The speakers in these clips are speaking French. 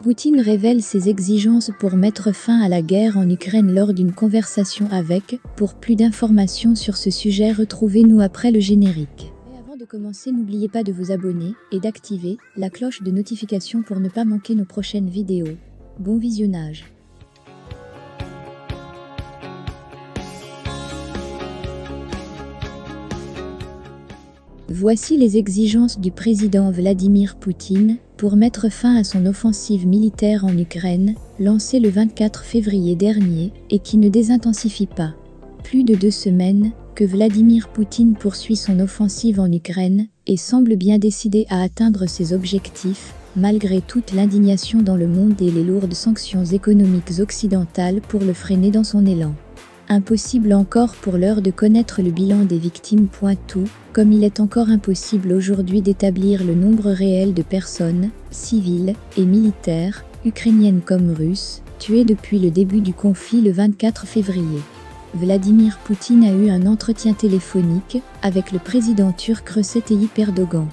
Poutine révèle ses exigences pour mettre fin à la guerre en Ukraine lors d'une conversation avec. Pour plus d'informations sur ce sujet, retrouvez-nous après le générique. Et avant de commencer, n'oubliez pas de vous abonner et d'activer la cloche de notification pour ne pas manquer nos prochaines vidéos. Bon visionnage. Voici les exigences du président Vladimir Poutine pour mettre fin à son offensive militaire en Ukraine, lancée le 24 février dernier et qui ne désintensifie pas. Plus de 2 semaines que Vladimir Poutine poursuit son offensive en Ukraine et semble bien décidé à atteindre ses objectifs, malgré toute l'indignation dans le monde et les lourdes sanctions économiques occidentales pour le freiner dans son élan. Impossible encore pour l'heure de connaître le bilan des victimes. Tout comme il est encore impossible aujourd'hui d'établir le nombre réel de personnes, civiles et militaires, ukrainiennes comme russes, tuées depuis le début du conflit le 24 février. Vladimir Poutine a eu un entretien téléphonique avec le président turc Recep Tayyip Erdogan.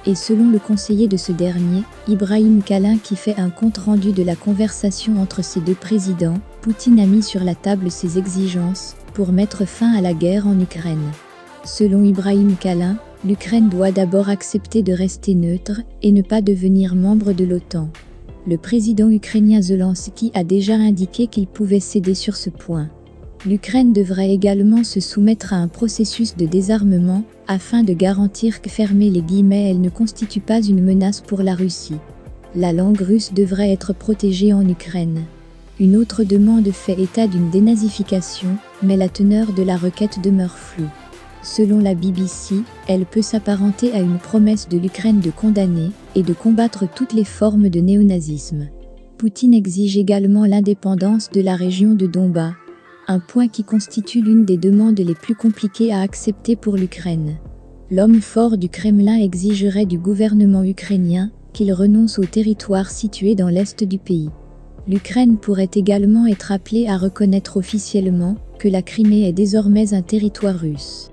Et selon le conseiller de ce dernier, Ibrahim Kalin, qui fait un compte-rendu de la conversation entre ces deux présidents, Poutine a mis sur la table ses exigences pour mettre fin à la guerre en Ukraine. Selon Ibrahim Kalin, l'Ukraine doit d'abord accepter de rester neutre et ne pas devenir membre de l'OTAN. Le président ukrainien Zelensky a déjà indiqué qu'il pouvait céder sur ce point. L'Ukraine devrait également se soumettre à un processus de désarmement afin de garantir que, fermer les guillemets, elle ne constitue pas une menace pour la Russie. La langue russe devrait être protégée en Ukraine. Une autre demande fait état d'une dénazification, mais la teneur de la requête demeure floue. Selon la BBC, elle peut s'apparenter à une promesse de l'Ukraine de condamner et de combattre toutes les formes de néonazisme. Poutine exige également l'indépendance de la région de Donbass, un point qui constitue l'une des demandes les plus compliquées à accepter pour l'Ukraine. L'homme fort du Kremlin exigerait du gouvernement ukrainien qu'il renonce aux territoires situés dans l'est du pays. L'Ukraine pourrait également être appelée à reconnaître officiellement que la Crimée est désormais un territoire russe.